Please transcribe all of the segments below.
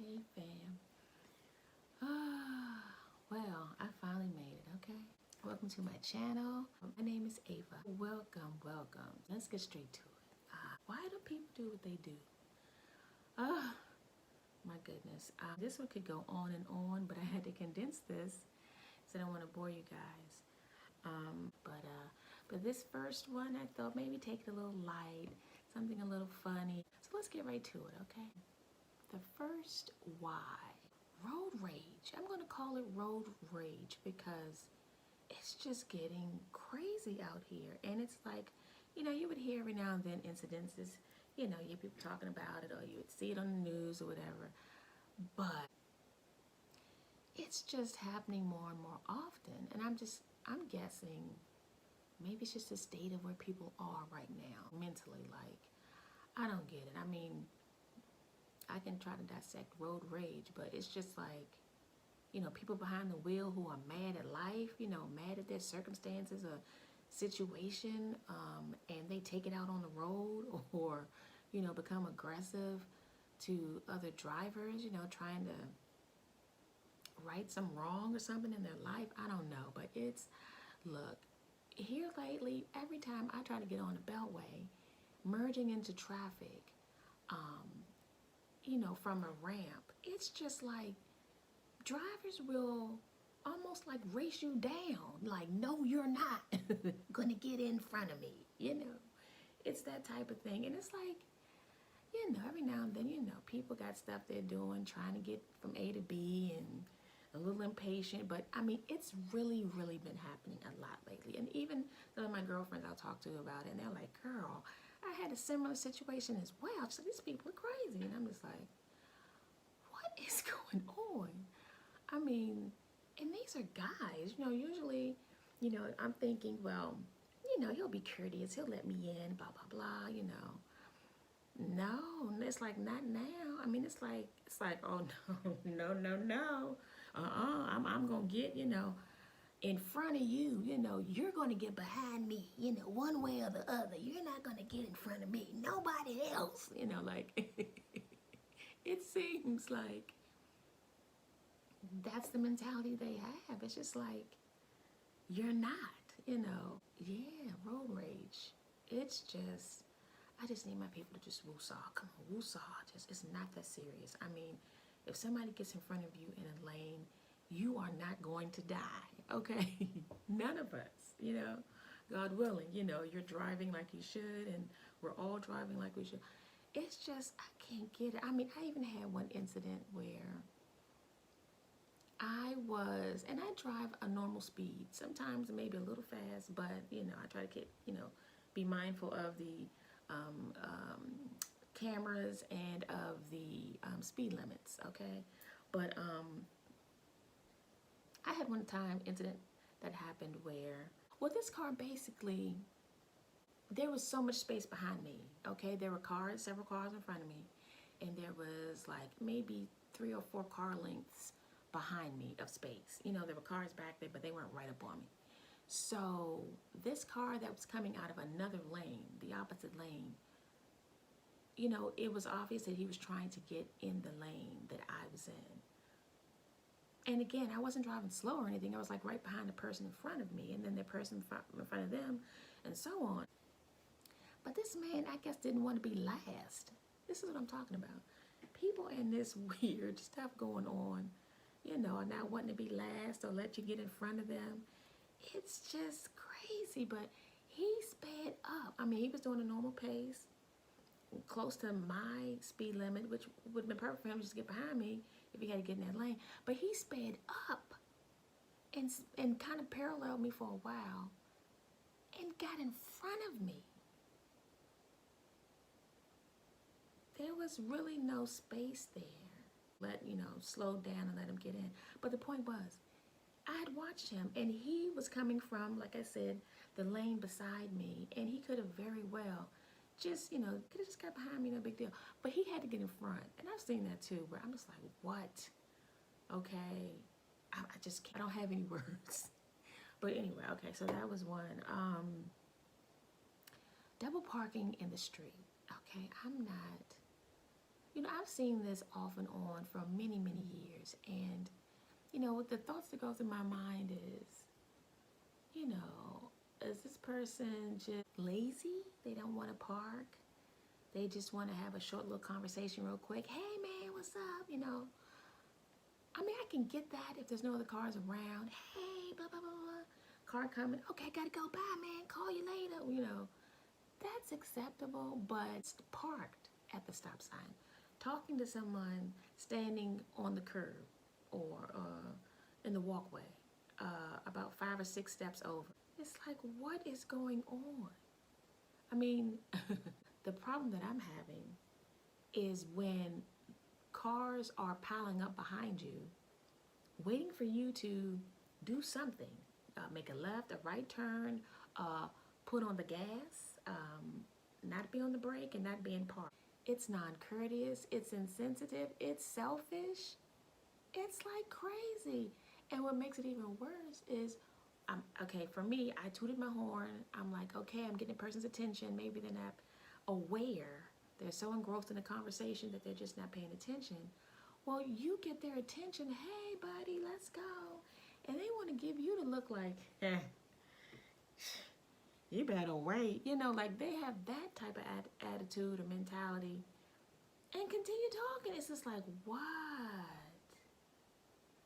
Hey fam. Ah, well, I finally made it, okay? Welcome to my channel. My name is Ava. Welcome, welcome. Let's get straight to it. Why do people do what they do? Ah, my goodness. This one could go on and on, but I had to condense this so I don't want to bore you guys. But this first one, I thought maybe take it a little light, something a little funny. So let's get right to it, okay? The first why. Road rage. I'm going to call it road rage because it's just getting crazy out here. And it's like, you would hear every now and then incidences, you hear people talking about it or you would see it on the news or whatever. But it's just happening more and more often. And I'm guessing maybe it's just the state of where people are right now mentally. Like, I don't get it. I mean, I can try to dissect road rage, but it's just like, people behind the wheel who are mad at life, mad at their circumstances or situation, and they take it out on the road or, become aggressive to other drivers, trying to right some wrong or something in their life. I don't know, but look, here lately, every time I try to get on the Beltway, merging into traffic, from a ramp, it's just like drivers will almost like race you down. Like, no, you're not gonna get in front of me. It's that type of thing. And it's like, every now and then, people got stuff they're doing, trying to get from A to B and a little impatient. But I mean, it's really, really been happening a lot lately. And even some of my girlfriends I'll talk to about it, and they're like, girl, I had a similar situation as well. So these people are crazy. And I'm just like, what is going on? I mean, and these are guys, usually, I'm thinking, well, he'll be courteous, he'll let me in, blah, blah, blah. No, it's like, not now. I mean, it's like, oh, no, no, no, no. I'm going to get, in front of you, you're going to get behind me, one way or the other. You're not going to get in front of me. Nobody else, like, it seems like that's the mentality they have. It's just like, you're not, Yeah, road rage. It's just, I just need my people to just woosah. Come on, woosah. It's not that serious. I mean, if somebody gets in front of you in a lane, you are not going to die, okay? None of us. God willing, you're driving like you should, and we're all driving like we should. It's just, I can't get it. I mean, I even had one incident where and I drive a normal speed, sometimes maybe a little fast, but, I try to get, be mindful of the cameras and of the speed limits, okay? But I had one time incident that happened where, well, this car basically, there was so much space behind me, okay? There were several cars in front of me, and there was like maybe 3 or 4 car lengths behind me of space. There were cars back there, but they weren't right up on me. So this car that was coming out of another lane, the opposite lane, it was obvious that he was trying to get in the lane that I was in. And again, I wasn't driving slow or anything. I was like right behind the person in front of me, and then the person in front of them, and so on. But this man, I guess, didn't want to be last. This is what I'm talking about. People in this weird stuff going on, not wanting to be last or let you get in front of them. It's just crazy, but he sped up. I mean, he was doing a normal pace, close to my speed limit, which would have been perfect for him just to get behind me if he had to get in that lane. But he sped up and kind of paralleled me for a while and got in front of me. There was really no space there. Slow down and let him get in. But the point was, I had watched him, and he was coming from, like I said, the lane beside me, and he could have very well just, could have just got behind me, no big deal. But he had to get in front, and I've seen that too, where I'm just like, what? Okay, I just can't, I don't have any words. But anyway, okay, so that was one. Double parking in the street. Okay, I'm I've seen this off and on for many, many years. And, you know, what the thoughts that go through my mind is, you know, is this person just lazy? They don't want to park. They just want to have a short little conversation real quick. Hey, man, what's up? You know, I mean, I can get that if there's no other cars around. Hey, blah, blah, blah, blah. Car coming. Okay, gotta go. Bye, man. Call you later. You know, that's acceptable, but it's parked at the stop sign, talking to someone standing on the curb or in the walkway, about 5 or 6 steps over. It's like, what is going on? I mean, the problem that I'm having is when cars are piling up behind you, waiting for you to do something, make a left, a right turn, put on the gas, not be on the brake, and not be in park. It's non-courteous, it's insensitive, it's selfish. It's like crazy. And what makes it even worse is, okay, for me, I tooted my horn. I'm like, okay, I'm getting a person's attention. Maybe they're not aware. They're so engrossed in the conversation that they're just not paying attention. Well, you get their attention. Hey, buddy, let's go. And they want to give you the look like, you better wait. You know, like they have that type of attitude or mentality and continue talking. It's just like, what?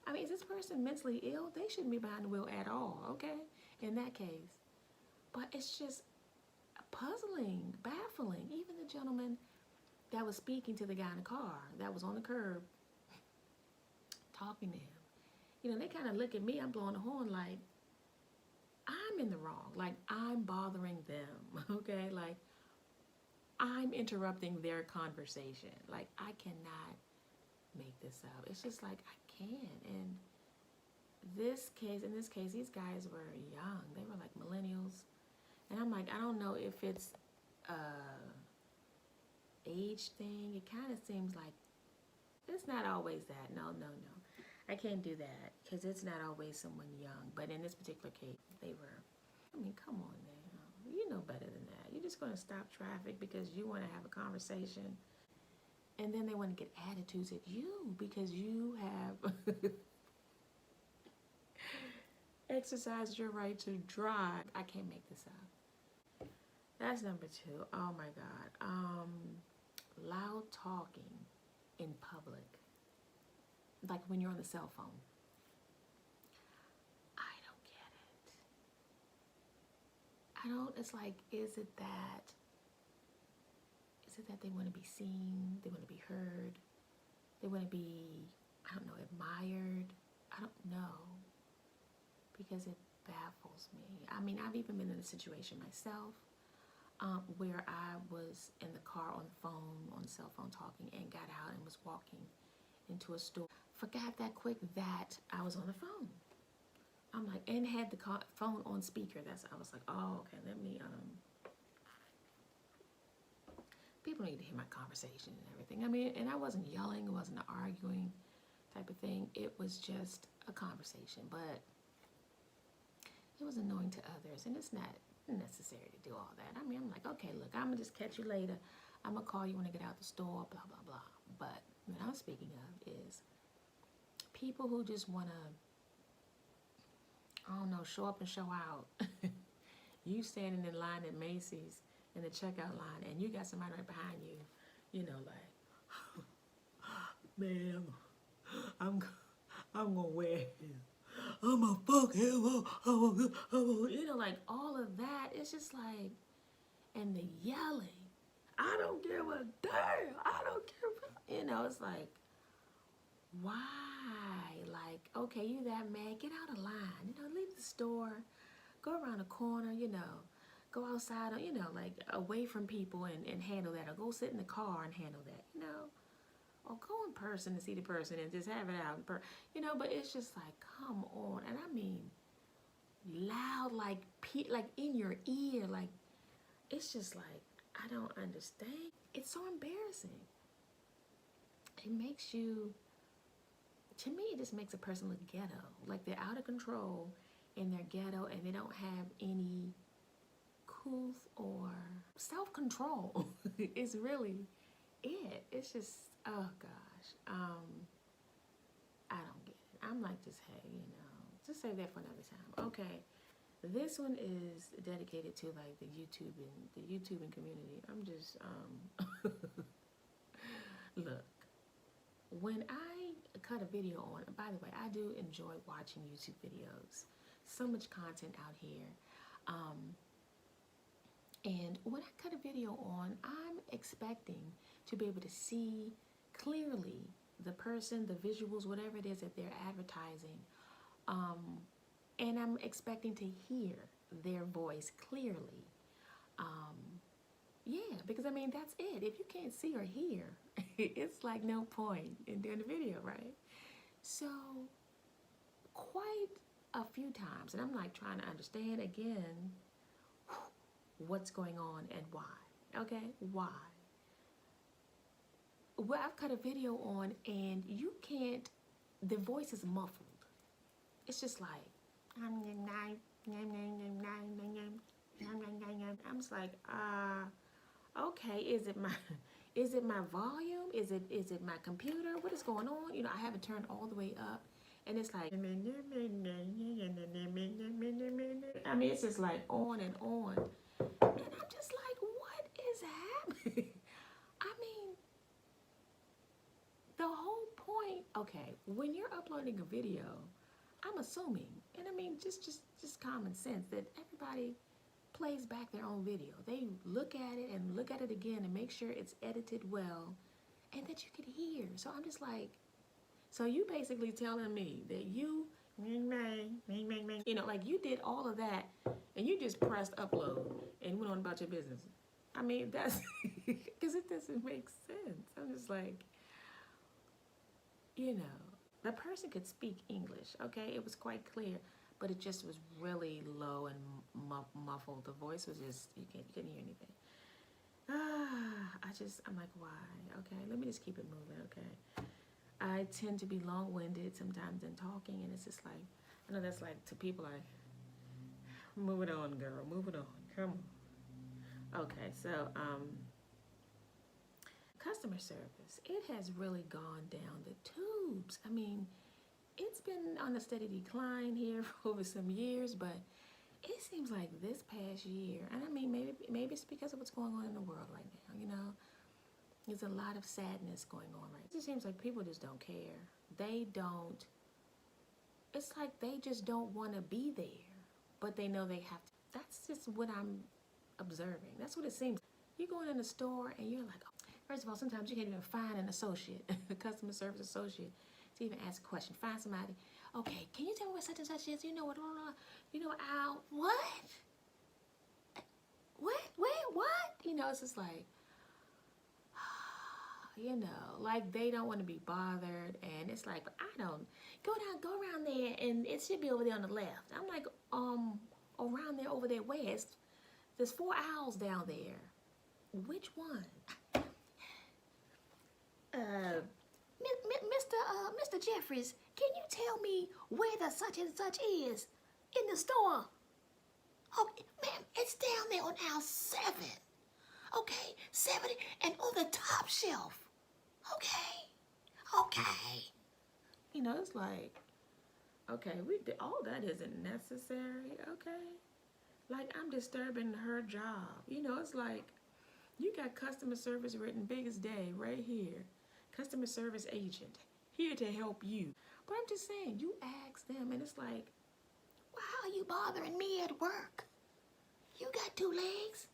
I mean, is this person mentally ill? They shouldn't be behind the wheel at all, okay? In that case. But it's just puzzling, baffling. Even the gentleman that was speaking to the guy in the car, that was on the curb, talking to him. You know, they kind of look at me, I'm blowing the horn like, I'm in the wrong. Like, I'm bothering them, okay? Like, I'm interrupting their conversation. Like, I cannot make this up. It's just like, I can't. And in this case, these guys were young. They were like millennials. And I'm like, I don't know if it's age thing. It kind of seems like it's not always that. No. I can't do that because it's not always someone young. But in this particular case, they were, I mean, come on now. You know better than that. You're just going to stop traffic because you want to have a conversation. And then they want to get attitudes at you because you have exercised your right to drive. I can't make this up. That's number 2. Oh my God. Loud talking in public. Like when you're on the cell phone. I don't get it. It's like, is it that they want to be seen, they want to be heard, they want to be, I don't know, admired? I don't know, because it baffles me. I mean, I've even been in a situation myself where I was in the car on the phone, on the cell phone talking, and got out and was walking into a store. Forgot that quick that I was on the phone. I'm like, and had the phone on speaker. I was like, oh, okay, let me, people need to hear my conversation and everything. I mean, and I wasn't yelling, it wasn't an arguing type of thing. It was just a conversation, but it was annoying to others, and it's not necessary to do all that. I mean, I'm like, okay, look, I'm gonna just catch you later. I'm gonna call you when I get out the store, blah, blah, blah. But what I'm speaking of is people who just wanna, I don't know, show up and show out. You standing in line at Macy's in the checkout line, and you got somebody right behind you, you know, like, ma'am, I'm gonna wear him. I'm gonna fuck him. You know, like all of that. It's just like, and the yelling. I don't give a damn. I don't care. You know, it's like, why? Like, okay, you that mad? Get out of line. You know, leave the store, go around the corner. You know. Go outside, you know, like away from people and handle that, or go sit in the car and handle that, you know, or go in person to see the person and just have it out, you know. But it's just like, come on, and I mean, loud, like in your ear, like it's just like, I don't understand. It's so embarrassing. It makes you, to me, it just makes a person look ghetto, like they're out of control in their ghetto and they don't have any or self-control is really it. It's just, Oh gosh. I don't get it. I'm like, just hey, you know, just save that for another time. Okay. This one is dedicated to like the YouTubing community. I'm just look, when I cut a video on, by the way, I do enjoy watching YouTube videos. So much content out here. Um, and when I cut a video on, I'm expecting to be able to see clearly the person, the visuals, whatever it is that they're advertising. Um, and I'm expecting to hear their voice clearly. Um, yeah, because I mean, that's it. If you can't see or hear, it's like no point in doing the video, right? So, quite a few times, and I'm like trying to understand again what's going on and why. Okay, why? Well, I've cut a video on, and you can't, the voice is muffled. It's just like, I'm just like, okay, is it my volume? Is it my computer? What is going on? You know, I haven't turned all the way up, and it's like, I mean, it's just like on and on, and I'm just like, what is happening? I mean, the whole point. Okay, when you're uploading a video, I'm assuming, and I mean, just common sense that everybody plays back their own video. They look at it and look at it again and make sure it's edited well and that you can hear. So I'm just like, so you basically telling me that you know, like you did all of that and you just pressed upload and went on about your business. I mean, that's because it doesn't make sense. I'm just like, you know, the person could speak English, okay? It was quite clear, but it just was really low and muffled. The voice was just, you couldn't hear anything. I'm like, why? Okay, let me just keep it moving, okay? I tend to be long-winded sometimes in talking, and it's just like, I know that's like to people like, move it on, girl, move it on, come on. Okay, so, customer service, it has really gone down the tubes. I mean, it's been on a steady decline here for over some years, but it seems like this past year, and I mean, maybe it's because of what's going on in the world right now, you know? There's a lot of sadness going on right now. It just seems like people just don't care. They don't, it's like they just don't want to be there, but they know they have to. That's just what I'm observing. That's what it seems. You go in the store and you're like, oh, first of all, sometimes you can't even find an associate, a customer service associate, to even ask a question. Find somebody. Okay, can you tell me what such and such is? You know what? You know, what? What? You know, it's just like, you know, like they don't want to be bothered, and it's like, but I don't. Go around there, and it should be over there on the left. I'm like, around there, over there, west. There's 4 owls down there. Which one? Mr. Jeffries, can you tell me where the such and such is in the store? Oh, ma'am, it's down there on aisle 7. Okay, 7 and on the top shelf. Okay. You know, it's like, okay, all that isn't necessary, okay? Like, I'm disturbing her job. You know, it's like, you got customer service written big as day right here. Customer service agent, here to help you. But I'm just saying, you ask them, and it's like, why are you bothering me at work? You got 2 legs?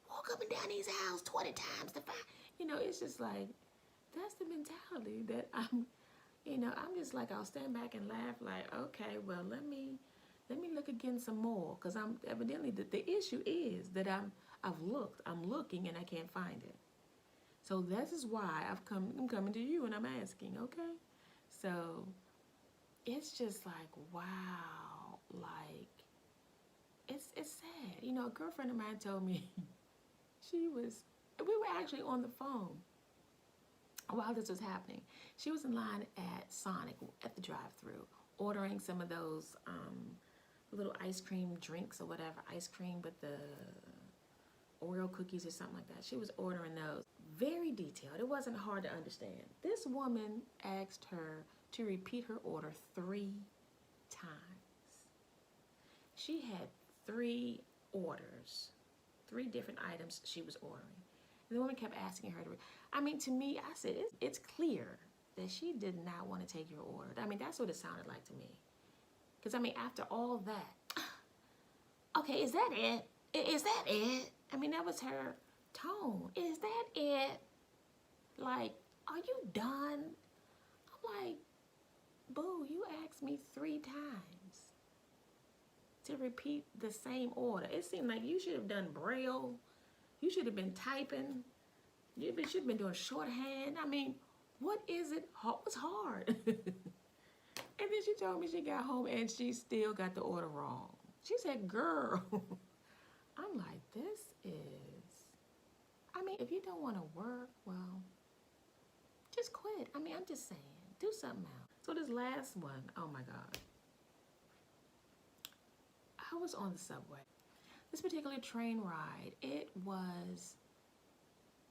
Walk up and down these aisles 20 times to find. You know, it's just like, that's the mentality that I'm just like, I'll stand back and laugh like, okay, well, let me look again some more, because I'm evidently, the issue is that I'm looking and I can't find it. So this is why I'm coming to you and I'm asking, okay? So it's just like, wow, like, it's sad. You know, a girlfriend of mine told me we were actually on the phone while this was happening. She was in line at Sonic at the drive-thru, ordering some of those little ice cream drinks or whatever, ice cream with the Oreo cookies or something like that. She was ordering those. very detailed. It wasn't hard to understand. This woman asked her to repeat her order 3 times. She had 3 orders, 3 different items she was ordering. And the woman kept asking her to, I mean, to me, I said, it's clear that she did not want to take your order. I mean, that's what it sounded like to me. Because, I mean, after all that, okay, is that it? Is that it? I mean, that was her tone. Is that it? Like, are you done? I'm like, boo, you asked me 3 times to repeat the same order. It seemed like you should have done Braille. You should have been typing. You should have been doing shorthand. I mean, what is it? What's hard? And then she told me she got home and she still got the order wrong. She said, girl. I'm like, this is, I mean, if you don't want to work, well, just quit. I mean, I'm just saying, do something else. So this last one, oh my God. I was on the subway. This particular train ride, it was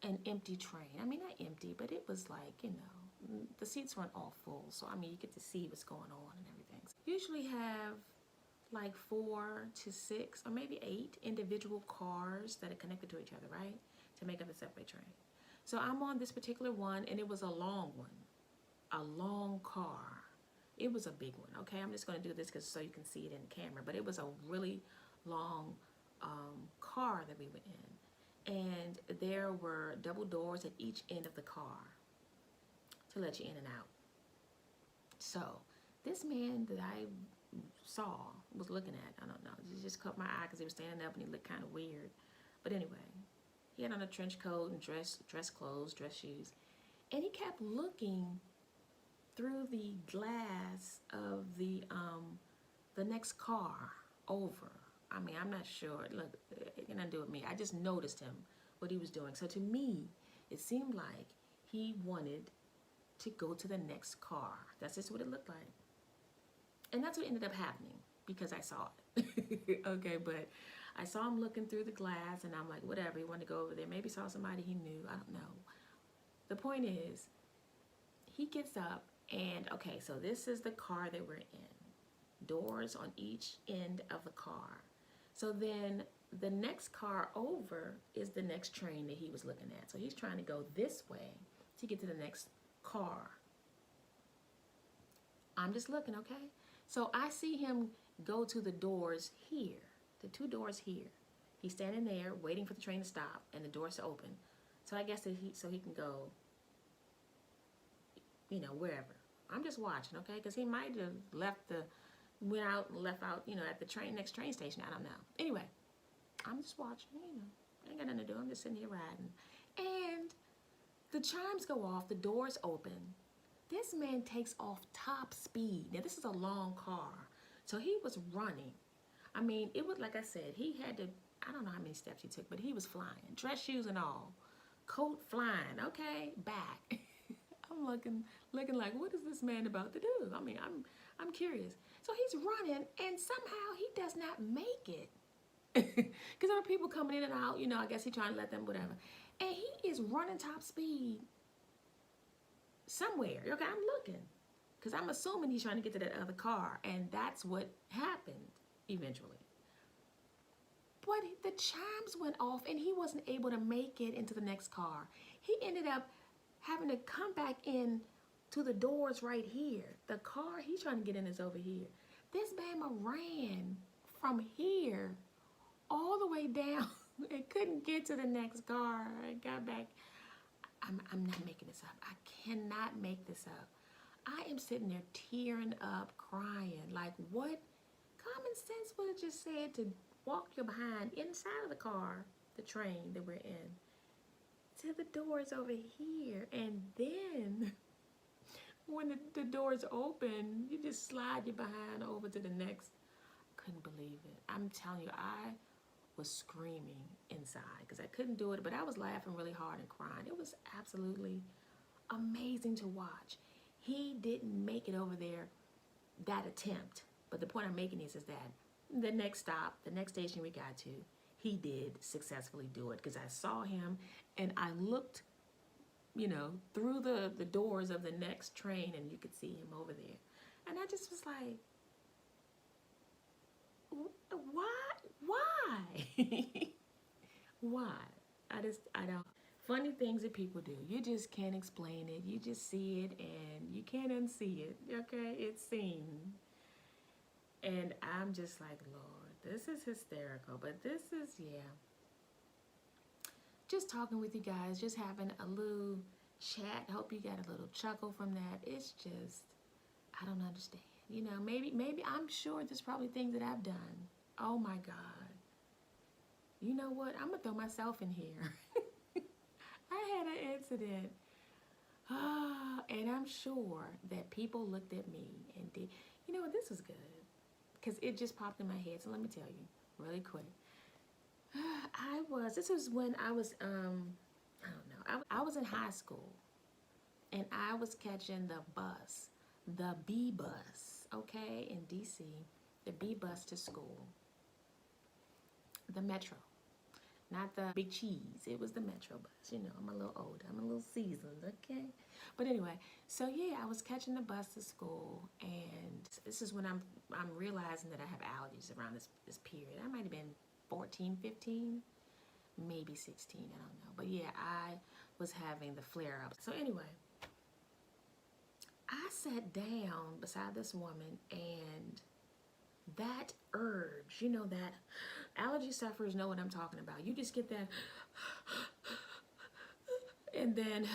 an empty train. I mean, not empty, but it was like, you know, the seats weren't all full. So, I mean, you get to see what's going on and everything. So usually have like 4 to 6 or maybe 8 individual cars that are connected to each other, right? To make up the subway train. So I'm on this particular one and it was a long one, a long car. It was a big one, okay? I'm just gonna do this so you can see it in the camera, but it was a really long car that we were in. And there were double doors at each end of the car to let you in and out. So this man that I saw, was looking at, I don't know, he just caught my eye because he was standing up and he looked kind of weird. But anyway, he had on a trench coat and dress clothes, dress shoes. And he kept looking through the glass of the next car over. I mean, I'm not sure. Look, it can undo with me. I just noticed him, what he was doing. So to me, it seemed like he wanted to go to the next car. That's just what it looked like. And that's what ended up happening because I saw it. Okay, but I saw him looking through the glass and I'm like, whatever, he wanted to go over there. Maybe saw somebody he knew. I don't know. The point is, he gets up and, okay, so this is the car that we're in. Doors on each end of the car. So then the next car over is the next train that he was looking at. So he's trying to go this way to get to the next car. I'm just looking, okay? So I see him go to the doors here, the 2 doors here. He's standing there waiting for the train to stop and the doors to open. So I guess that so he can go, you know, wherever. I'm just watching, okay? Because he might have went out and left out, you know, at the next train station. I don't know. Anyway, I'm just watching, you know. I ain't got nothing to do. I'm just sitting here riding. And the chimes go off, the doors open. This man takes off top speed. Now, this is a long car. So he was running. I mean, it was, like I said, he had to, I don't know how many steps he took, but he was flying. Dress shoes and all. Coat flying, okay? Back. I'm looking like, what is this man about to do? I mean, I'm curious. So he's running, and somehow he does not make it. Because there are people coming in and out, you know, I guess he's trying to let them, whatever. And he is running top speed somewhere. Okay, I'm looking. Because I'm assuming he's trying to get to that other car. And that's what happened eventually. But the chimes went off and he wasn't able to make it into the next car. He ended up having to come back in to the doors right here. The car he's trying to get in is over here. This Bama ran from here all the way down and couldn't get to the next car. I got back. I'm not making this up. I cannot make this up. I am sitting there tearing up, crying. Like, what common sense would have just said to walk your behind inside of the car, the train that we're in, to the doors over here. And then when the doors open, you just slide your behind over to the next. Couldn't believe it. I'm telling you, I was screaming inside because I couldn't do it, but I was laughing really hard and crying. It was absolutely amazing to watch. He didn't make it over there, that attempt. But the point I'm making is that the next stop, the next station we got to, he did successfully do it because I saw him and I looked through the doors of the next train, and you could see him over there. And I just was like, why? Why? I don't. Funny things that people do. You just can't explain it. You just see it and you can't unsee it. Okay? It's seen. And I'm just like, Lord, this is hysterical. But this is, yeah. Just talking with you guys, just having a little chat. Hope you got a little chuckle from that. It's just, I don't understand. Maybe I'm sure there's probably things that I've done. Oh my God. You know what? I'm going to throw myself in here. I had an incident. And I'm sure that people looked at me and did, you know what, this was good. Because it just popped in my head. So let me tell you really quick. This was when I was, I don't know, I was in high school. And I was catching the bus, the B bus, okay, in D.C., the B bus to school. The Metro. Not the big cheese. It was the Metro bus. I'm a little older. I'm a little seasoned, okay? But anyway, so yeah, I was catching the bus to school, and this is when I'm realizing that I have allergies around this period. I might have been 14, 15, maybe 16, I don't know. But yeah, I was having the flare-up. So anyway, I sat down beside this woman, and that urge, that allergy sufferers know what I'm talking about. You just get that, and then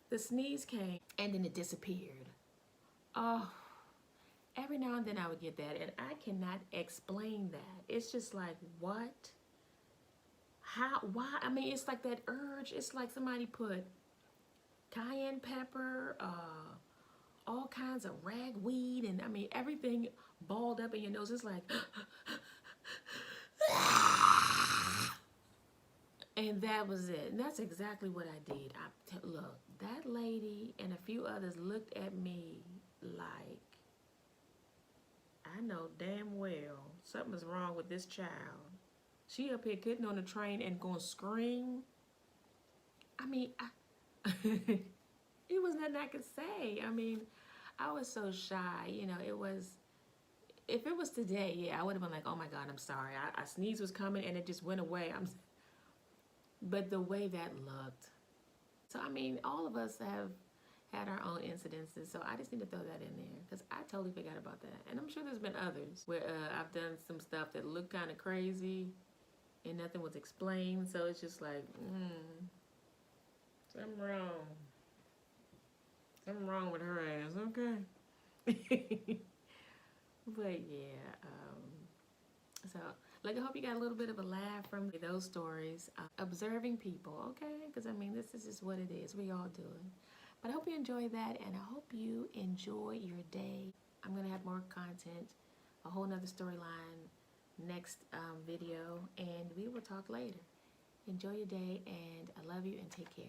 the sneeze came, and then it disappeared. Oh, every now and then I would get that, and I cannot explain that. It's just like, what? How? Why? I mean, it's like that urge. It's like somebody put cayenne pepper, all kinds of ragweed, and I mean, everything balled up in your nose. It's like, and that was it. And that's exactly what I did. Look, that lady and a few others looked at me like, I know damn well something's wrong with this child. She up here getting on the train and going to scream. I mean, it was nothing I could say. I mean, I was so shy. It was, if it was today, yeah, I would have been like, oh my God, I'm sorry. I sneeze was coming and it just went away. But the way that looked. So, I mean, all of us have had our own incidences. So I just need to throw that in there because I totally forgot about that. And I'm sure there's been others where I've done some stuff that looked kind of crazy and nothing was explained. So it's just like, something wrong. Something wrong with her ass, okay? But yeah, so like I hope you got a little bit of a laugh from those stories. Observing people, okay? Because I mean, this is just what it is. We all do it. But I hope you enjoy that, and I hope you enjoy your day. I'm gonna have more content, a whole nother storyline next video, and we will talk later. Enjoy your day, and I love you, and take care.